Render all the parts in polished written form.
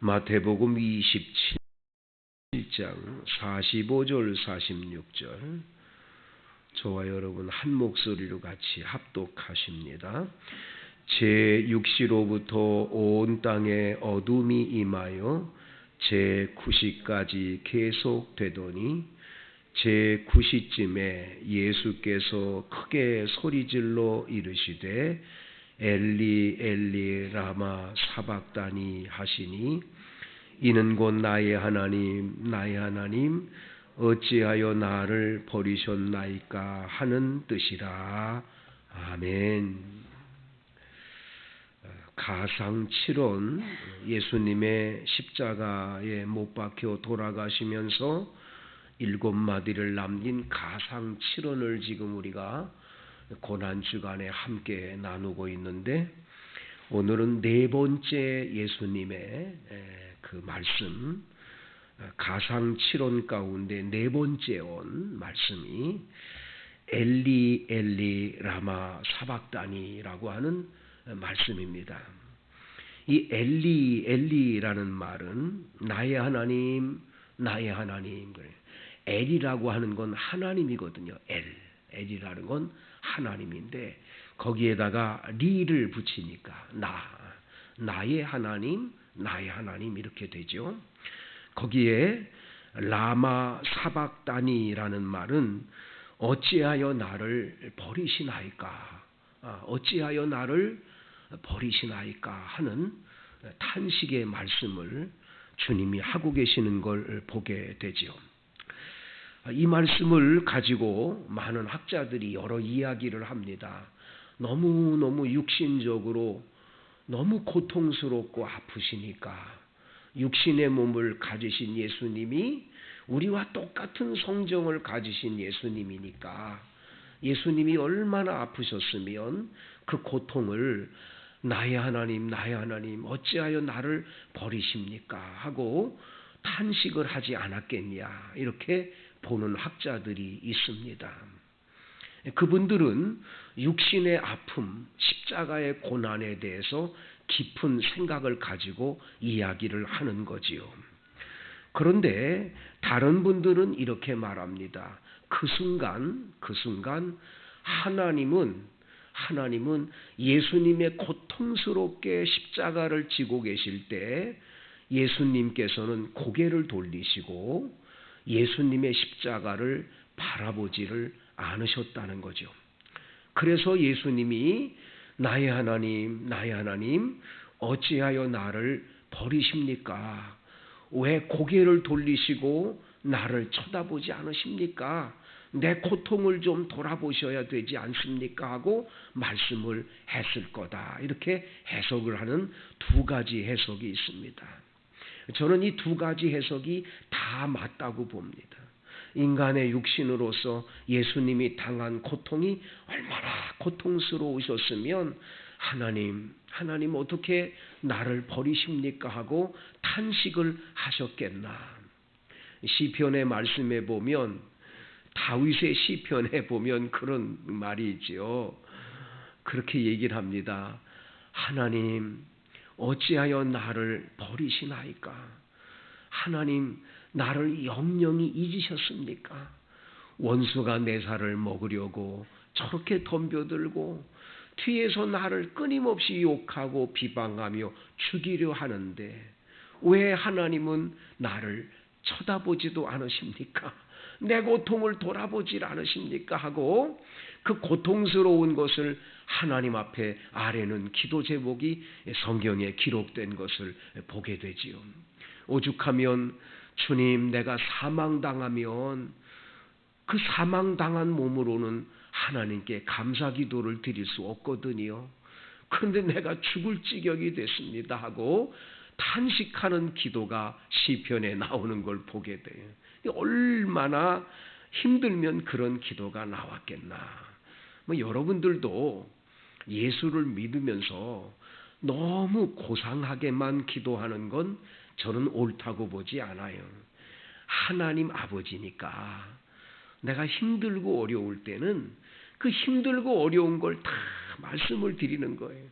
마태복음 27장 45절 46절 저와 여러분 한 목소리로 같이 합독하십니다. 제6시로부터 온 땅에 어둠이 임하여 제9시까지 계속되더니 제9시쯤에 예수께서 크게 소리질러 이르시되 엘리 엘리 라마 사박다니 하시니 이는 곧 나의 하나님 나의 하나님 어찌하여 나를 버리셨나이까 하는 뜻이라. 아멘. 가상칠언, 예수님의 십자가에 못 박혀 돌아가시면서 7마디를 남긴 가상칠언을 지금 우리가 고난주간에 함께 나누고 있는데, 오늘은 4번째 예수님의 그 말씀, 가상칠언 가운데 4번째 온 말씀이 엘리 엘리 라마 사박다니라고 하는 말씀입니다. 이 엘리 엘리라는 말은 나의 하나님 나의 하나님, 엘이라고 하는 건 하나님이거든요. 엘이라는 건 하나님인데 거기에다가 리를 붙이니까 나의 하나님 나의 하나님 이렇게 되죠. 거기에 라마 사박다니라는 말은 어찌하여 나를 버리시나이까, 어찌하여 나를 버리시나이까 하는 탄식의 말씀을 주님이 하고 계시는 걸 보게 되죠. 이 말씀을 가지고 많은 학자들이 여러 이야기를 합니다. 너무 육신적으로 너무 고통스럽고 아프시니까, 육신의 몸을 가지신 예수님이 우리와 똑같은 성정을 가지신 예수님이니까 예수님이 얼마나 아프셨으면 그 고통을 나의 하나님 나의 하나님 어찌하여 나를 버리십니까 하고 탄식을 하지 않았겠냐, 이렇게 보는 학자들이 있습니다. 그분들은 육신의 아픔, 십자가의 고난에 대해서 깊은 생각을 가지고 이야기를 하는 거지요. 그런데 다른 분들은 이렇게 말합니다. 그 순간 하나님은 예수님의 고통스럽게 십자가를 지고 계실 때 예수님께서는 고개를 돌리시고 예수님의 십자가를 바라보지를 않으셨다는 거죠. 그래서 예수님이 나의 하나님 나의 하나님 어찌하여 나를 버리십니까? 왜 고개를 돌리시고 나를 쳐다보지 않으십니까? 내 고통을 좀 돌아보셔야 되지 않습니까? 하고 말씀을 했을 거다. 이렇게 해석을 하는 2가지 해석이 있습니다. 저는 이 2가지 해석이 다 맞다고 봅니다. 인간의 육신으로서 예수님이 당한 고통이 얼마나 고통스러우셨으면 하나님 어떻게 나를 버리십니까? 하고 탄식을 하셨겠나. 시편의 말씀에 보면, 다윗의 시편에 보면 그런 말이 있지요. 그렇게 얘기를 합니다. 하나님 어찌하여 나를 버리시나이까? 하나님 나를 영영히 잊으셨습니까? 원수가 내 살을 먹으려고 저렇게 덤벼들고 뒤에서 나를 끊임없이 욕하고 비방하며 죽이려 하는데 왜 하나님은 나를 쳐다보지도 않으십니까? 내 고통을 돌아보질 않으십니까? 하고 그 고통스러운 것을 하나님 앞에 아뢰는 기도 제목이 성경에 기록된 것을 보게 되지요. 오죽하면 주님 내가 사망당하면 그 사망당한 몸으로는 하나님께 감사 기도를 드릴 수 없거든요. 그런데 내가 죽을 지경이 됐습니다 하고 탄식하는 기도가 시편에 나오는 걸 보게 돼요. 얼마나 힘들면 그런 기도가 나왔겠나. 여러분들도 예수를 믿으면서 너무 고상하게만 기도하는 건 저는 옳다고 보지 않아요. 하나님 아버지니까 내가 힘들고 어려울 때는 그 힘들고 어려운 걸 다 말씀을 드리는 거예요.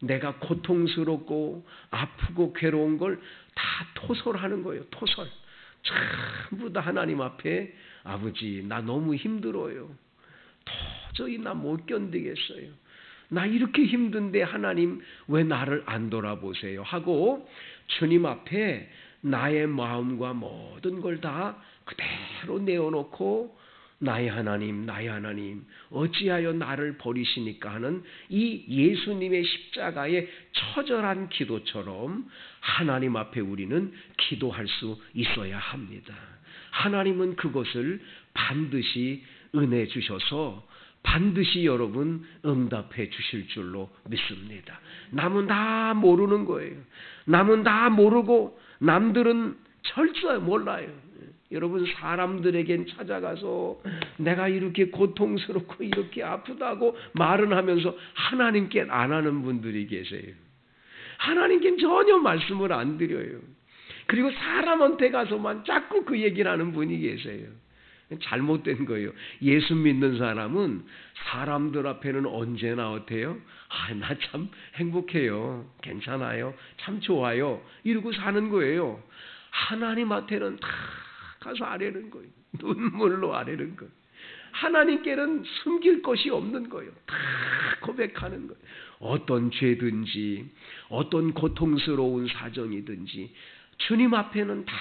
내가 고통스럽고 아프고 괴로운 걸 다 토설하는 거예요. 토설. 전부 다 하나님 앞에 아버지 나 너무 힘들어요. 도저히 나 못 견디겠어요. 나 이렇게 힘든데 하나님 왜 나를 안 돌아보세요? 하고 주님 앞에 나의 마음과 모든 걸 다 그대로 내어놓고 나의 하나님 어찌하여 나를 버리시니까 하는 이 예수님의 십자가의 처절한 기도처럼 하나님 앞에 우리는 기도할 수 있어야 합니다. 하나님은 그것을 반드시 은혜 주셔서 반드시 여러분 응답해 주실 줄로 믿습니다. 남은 다 모르는 거예요. 남은 다 모르고 남들은 절대 몰라요. 여러분 사람들에겐 찾아가서 내가 이렇게 고통스럽고 이렇게 아프다고 말은 하면서 하나님께 안 하는 분들이 계세요. 하나님께 전혀 말씀을 안 드려요. 그리고 사람한테 가서만 자꾸 그 얘기를 하는 분이 계세요. 잘못된 거예요. 예수 믿는 사람은 사람들 앞에는 언제나 어때요? 나 참 행복해요. 괜찮아요. 참 좋아요. 이러고 사는 거예요. 하나님한테는 다 가서 아뢰는 거예요. 눈물로 아뢰는 거예요. 하나님께는 숨길 것이 없는 거예요. 다 고백하는 거예요. 어떤 죄든지 어떤 고통스러운 사정이든지 주님 앞에는 다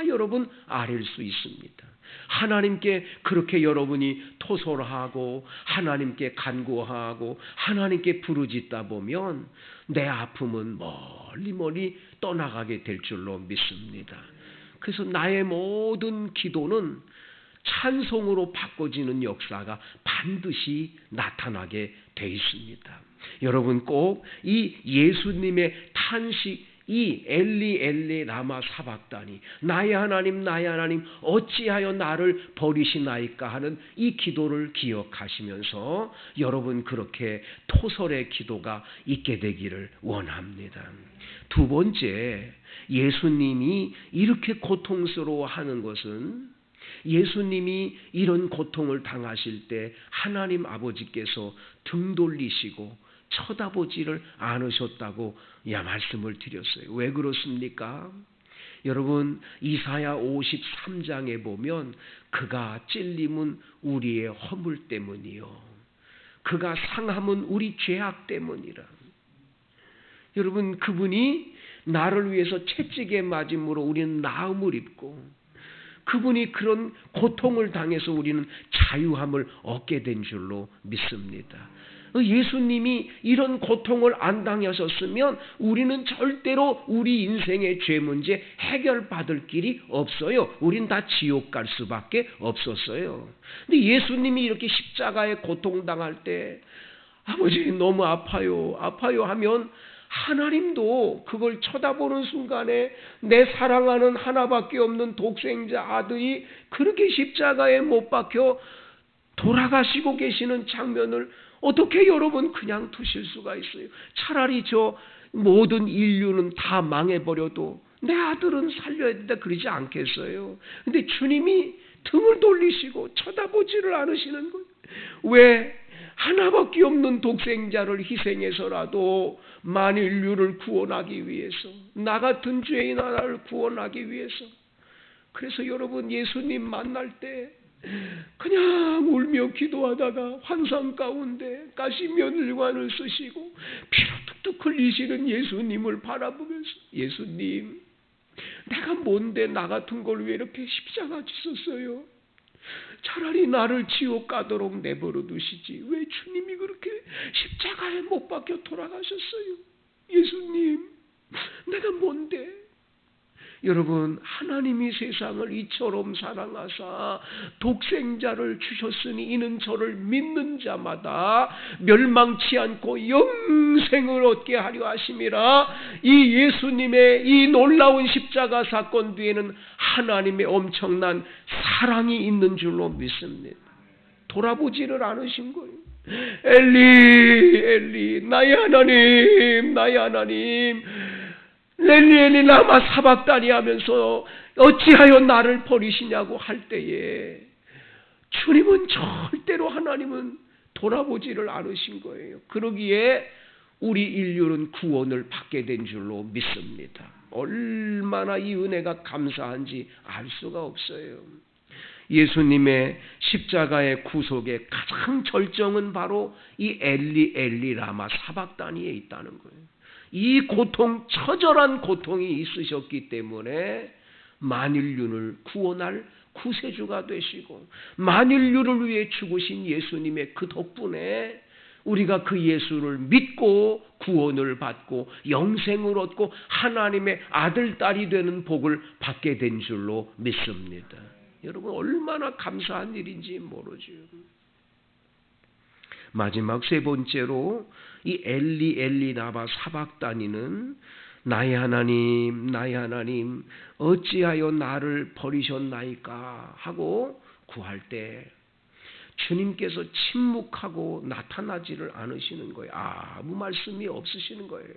여러분 아뢰일 수 있습니다. 하나님께 그렇게 여러분이 토설하고 하나님께 간구하고 하나님께 부르짖다 보면 내 아픔은 멀리 떠나가게 될 줄로 믿습니다. 그래서 나의 모든 기도는 찬송으로 바꿔지는 역사가 반드시 나타나게 돼 있습니다. 여러분 꼭 이 예수님의 탄식, 이 엘리 라마 사박다니 나의 하나님 어찌하여 나를 버리시나이까 하는 이 기도를 기억하시면서 여러분 그렇게 토설의 기도가 있게 되기를 원합니다. 두 번째, 예수님이 이렇게 고통스러워하는 것은 예수님이 이런 고통을 당하실 때 하나님 아버지께서 등 돌리시고 쳐다보지를 않으셨다고 말씀을 드렸어요. 왜 그렇습니까? 여러분 이사야 53장에 보면 그가 찔림은 우리의 허물 때문이요 그가 상함은 우리 죄악 때문이라. 여러분 그분이 나를 위해서 채찍에 맞음으로 우리는 나음을 입고 그분이 그런 고통을 당해서 우리는 자유함을 얻게 된 줄로 믿습니다. 예수님이 이런 고통을 안 당하셨으면 우리는 절대로 우리 인생의 죄 문제 해결받을 길이 없어요. 우린 다 지옥 갈 수밖에 없었어요. 근데 예수님이 이렇게 십자가에 고통당할 때 아버지 너무 아파요 하면 하나님도 그걸 쳐다보는 순간에 내 사랑하는 하나밖에 없는 독생자 아들이 그렇게 십자가에 못 박혀 돌아가시고 계시는 장면을 어떻게 여러분 그냥 두실 수가 있어요? 차라리 저 모든 인류는 다 망해버려도 내 아들은 살려야 된다 그러지 않겠어요? 근데 주님이 등을 돌리시고 쳐다보지를 않으시는 거예요. 왜? 하나밖에 없는 독생자를 희생해서라도 만인류를 구원하기 위해서, 나 같은 죄인 하나를 구원하기 위해서. 그래서 여러분 예수님 만날 때 그냥 울며 기도하다가 환상 가운데 가시면을관을 쓰시고 피로 뚝뚝 흘리시는 예수님을 바라보면서 예수님 내가 뭔데 나 같은 걸 왜 이렇게 십자가 지셨어요? 차라리 나를 지옥 가도록 내버려 두시지 왜 주님이 그렇게 십자가에 못 박혀 돌아가셨어요? 예수님 내가 뭔데? 여러분 하나님이 세상을 이처럼 사랑하사 독생자를 주셨으니 이는 저를 믿는 자마다 멸망치 않고 영생을 얻게 하려 하심이라. 이 예수님의 이 놀라운 십자가 사건 뒤에는 하나님의 엄청난 사랑이 있는 줄로 믿습니다. 돌아보지를 않으신 거예요. 엘리 나의 하나님 엘리 라마 사박다니 하면서 어찌하여 나를 버리시냐고 할 때에 주님은 절대로 하나님은 돌아보지를 않으신 거예요. 그러기에 우리 인류는 구원을 받게 된 줄로 믿습니다. 얼마나 이 은혜가 감사한지 알 수가 없어요. 예수님의 십자가의 구속의 가장 절정은 바로 이 엘리 엘리 라마 사박다니에 있다는 거예요. 이 고통, 처절한 고통이 있으셨기 때문에 만인류를 구원할 구세주가 되시고 만인류를 위해 죽으신 예수님의 그 덕분에 우리가 그 예수를 믿고 구원을 받고 영생을 얻고 하나님의 아들, 딸이 되는 복을 받게 된 줄로 믿습니다. 여러분 얼마나 감사한 일인지 모르죠. 마지막 세 번째로 이 엘리 엘리 라마 사박다니는 나의 하나님 나의 하나님 어찌하여 나를 버리셨나이까 하고 구할 때 주님께서 침묵하고 나타나지를 않으시는 거예요. 아무 말씀이 없으시는 거예요.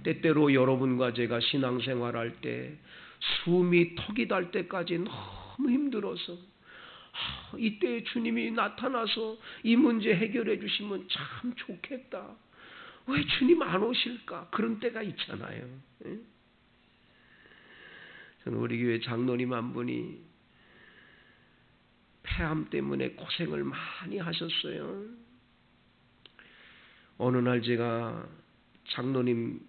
때때로 여러분과 제가 신앙생활할 때 숨이 턱이 달 때까지 너무 힘들어서 이때 주님이 나타나서 이 문제 해결해 주시면 참 좋겠다. 왜 주님 안 오실까? 그런 때가 있잖아요. 저는 우리 교회 장로님 한 분이 폐암 때문에 고생을 많이 하셨어요. 어느 날 제가 장로님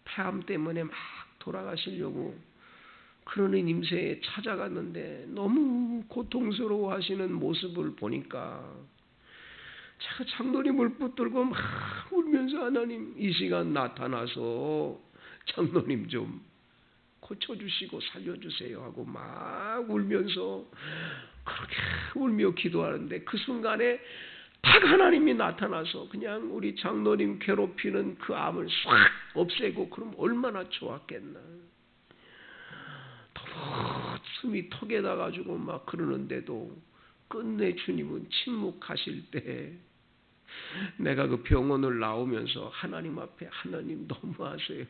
폐암 때문에 막 돌아가시려고 그러는 임세에 찾아갔는데 너무 고통스러워 하시는 모습을 보니까 제가 장로님을 붙들고 막 울면서 하나님 이 시간 나타나서 장로님 좀 고쳐주시고 살려주세요 하고 막 울면서 그렇게 울며 기도하는데 그 순간에 딱 하나님이 나타나서 그냥 우리 장로님 괴롭히는 그 암을 싹 없애고 그럼 얼마나 좋았겠나. 너무 숨이 턱에 나가지고 막 그러는데도 끝내 주님은 침묵하실 때 내가 그 병원을 나오면서 하나님 앞에 하나님 너무하세요.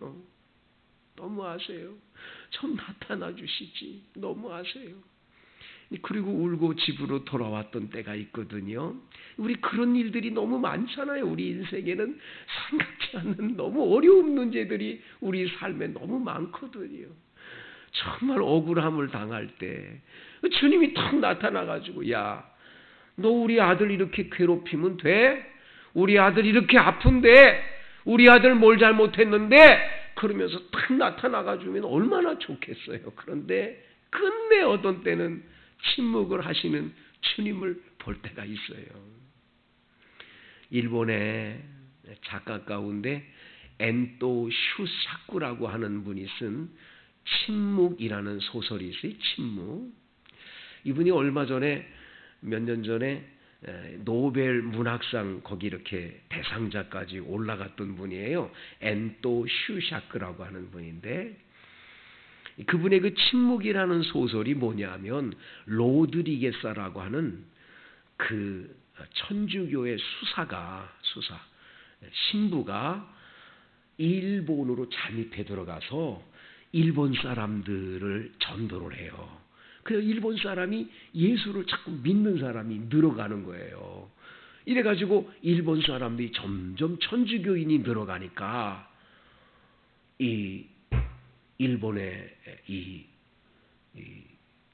너무하세요. 좀 나타나 주시지. 너무하세요. 그리고 울고 집으로 돌아왔던 때가 있거든요. 우리 그런 일들이 너무 많잖아요. 우리 인생에는 생각지 않는 너무 어려운 문제들이 우리 삶에 너무 많거든요. 정말 억울함을 당할 때 주님이 탁 나타나가지고 야, 너 우리 아들 이렇게 괴롭히면 돼? 우리 아들 이렇게 아픈데 우리 아들 뭘 잘못했는데 그러면서 탁 나타나가지고 얼마나 좋겠어요. 그런데 끝내 어떤 때는 침묵을 하시는 주님을 볼 때가 있어요. 일본의 작가 가운데 엔토 슈사쿠라고 하는 분이 쓴 침묵이라는 소설이 있어요. 침묵. 이분이 얼마 전에 몇 년 전에 노벨 문학상 거기 이렇게 대상자까지 올라갔던 분이에요. 엔토 슈사쿠라고 하는 분인데 그분의 그 침묵이라는 소설이 뭐냐면 로드리게스라고 하는 그 천주교의 신부가 일본으로 잠입해 들어가서 일본 사람들을 전도를 해요. 그래서 일본 사람이 예수를 자꾸 믿는 사람이 늘어가는 거예요. 이래가지고 일본 사람들이 점점 천주교인이 늘어가니까 이 일본의 이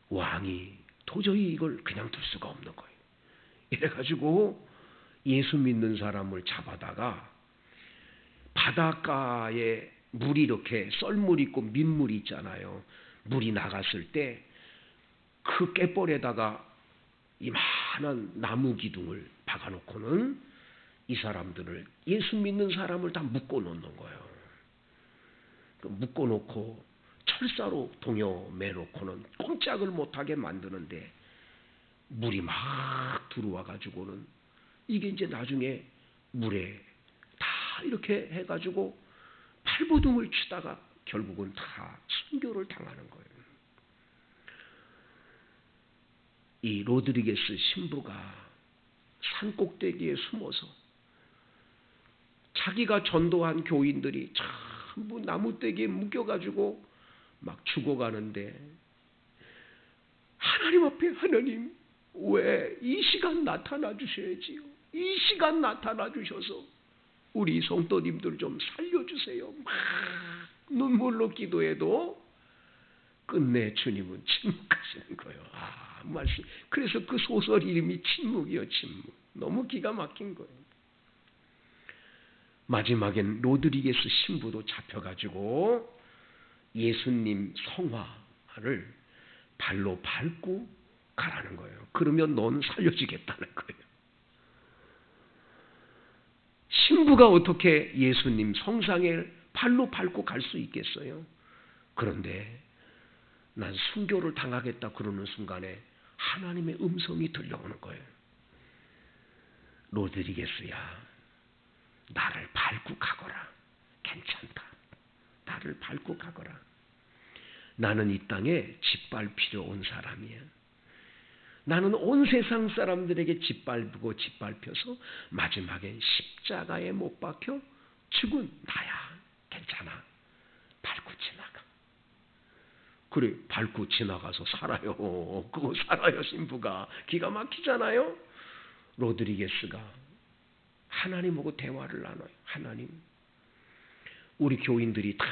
왕이 도저히 이걸 그냥 둘 수가 없는 거예요. 이래가지고 예수 믿는 사람을 잡아다가 바닷가에 물이 이렇게 썰물 있고 민물이 있잖아요. 물이 나갔을 때 그 갯벌에다가 이만한 나무 기둥을 박아놓고는 이 사람들을 예수 믿는 사람을 다 묶어놓는 거예요. 묶어놓고 철사로 동여매놓고는 꼼짝을 못하게 만드는데 물이 막 들어와가지고는 이게 이제 나중에 물에 다 이렇게 해가지고 발버둥을 치다가 결국은 다 순교를 당하는 거예요. 이 로드리게스 신부가 산꼭대기에 숨어서 자기가 전도한 교인들이 전부 나무떼기에 묶여가지고 막 죽어가는데 하나님 앞에 하나님 왜 이 시간 나타나 주셔야지요. 이 시간 나타나 주셔서 우리 성도님들 좀 살려주세요. 막 눈물로 기도해도 끝내 주님은 침묵하시는 거예요. 말씀. 그래서 그 소설 이름이 침묵이요, 침묵. 너무 기가 막힌 거예요. 마지막엔 로드리게스 신부도 잡혀가지고 예수님 성화를 발로 밟고 가라는 거예요. 그러면 넌 살려주겠다는 거예요. 신부가 어떻게 예수님 성상에 발로 밟고 갈 수 있겠어요? 그런데 난 순교를 당하겠다 그러는 순간에 하나님의 음성이 들려오는 거예요. 로드리게스야, 나를 밟고 가거라. 괜찮다. 나를 밟고 가거라. 나는 이 땅에 짓밟히려 온 사람이야. 나는 온 세상 사람들에게 짓밟고 짓밟혀서 마지막엔 십자가에 못 박혀 죽은 나야. 괜찮아. 밟고 지나가. 그래, 밟고 지나가서 살아요. 그거 살아요, 신부가. 기가 막히잖아요. 로드리게스가 하나님하고 대화를 나눠요. 하나님, 우리 교인들이 다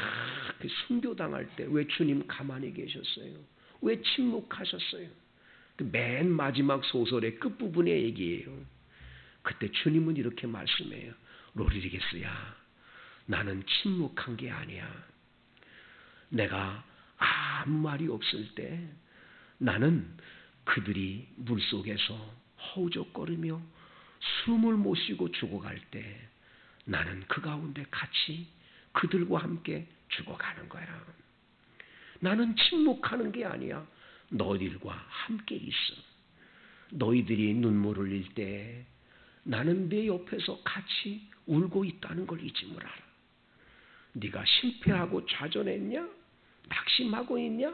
순교당할 때 왜 주님 가만히 계셨어요? 왜 침묵하셨어요? 맨 마지막 소설의 끝부분의 얘기예요. 그때 주님은 이렇게 말씀해요. 로드리게스야, 나는 침묵한 게 아니야. 내가 아무 말이 없을 때 나는 그들이 물속에서 허우적거리며 숨을 못 쉬고 죽어갈 때 나는 그 가운데 같이 그들과 함께 죽어가는 거야. 나는 침묵하는 게 아니야. 너희들과 함께 있어. 너희들이 눈물 흘릴 때 나는 네 옆에서 같이 울고 있다는 걸 잊지 말아라. 네가 실패하고 좌절했냐? 낙심하고 있냐?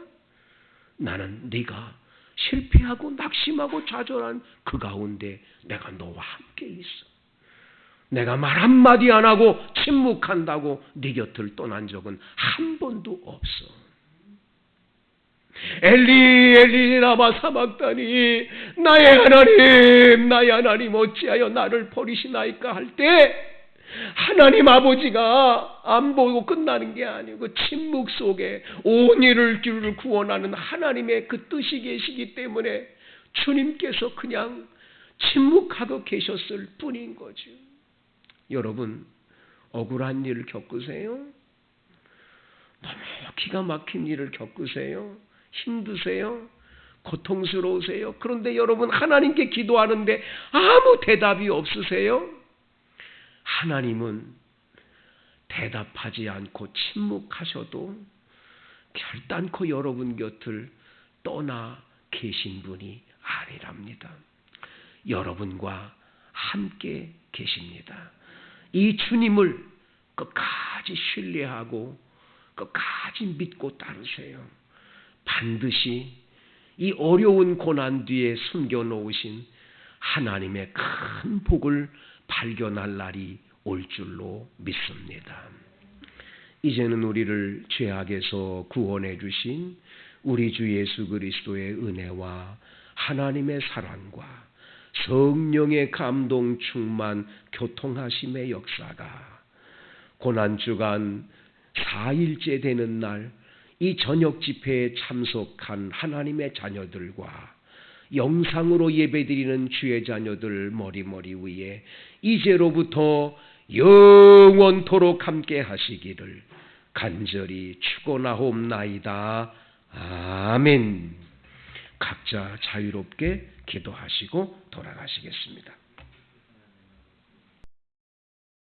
나는 네가 실패하고 낙심하고 좌절한 그 가운데 내가 너와 함께 있어. 내가 말 한마디 안 하고 침묵한다고 네 곁을 떠난 적은 한 번도 없어. 엘리 엘리 라마 사박다니, 나의 하나님 어찌하여 나를 버리시나이까 할 때 하나님 아버지가 안 보고 끝나는 게 아니고 침묵 속에 온 일을 구원하는 하나님의 그 뜻이 계시기 때문에 주님께서 그냥 침묵하고 계셨을 뿐인 거죠. 여러분, 억울한 일을 겪으세요? 너무 기가 막힌 일을 겪으세요? 힘드세요? 고통스러우세요? 그런데 여러분, 하나님께 기도하는데 아무 대답이 없으세요? 하나님은 대답하지 않고 침묵하셔도 결단코 여러분 곁을 떠나 계신 분이 아니랍니다. 여러분과 함께 계십니다. 이 주님을 끝까지 신뢰하고 끝까지 믿고 따르세요. 반드시 이 어려운 고난 뒤에 숨겨놓으신 하나님의 큰 복을 발견할 날이 올 줄로 믿습니다. 이제는 우리를 죄악에서 구원해 주신 우리 주 예수 그리스도의 은혜와 하나님의 사랑과 성령의 감동 충만 교통하심의 역사가 고난주간 4일째 되는 날 이 저녁 집회에 참석한 하나님의 자녀들과 영상으로 예배드리는 주의 자녀들 머리 위에 이제로부터 영원토록 함께 하시기를 간절히 축원하옵나이다. 아멘. 각자 자유롭게 기도하시고 돌아가시겠습니다.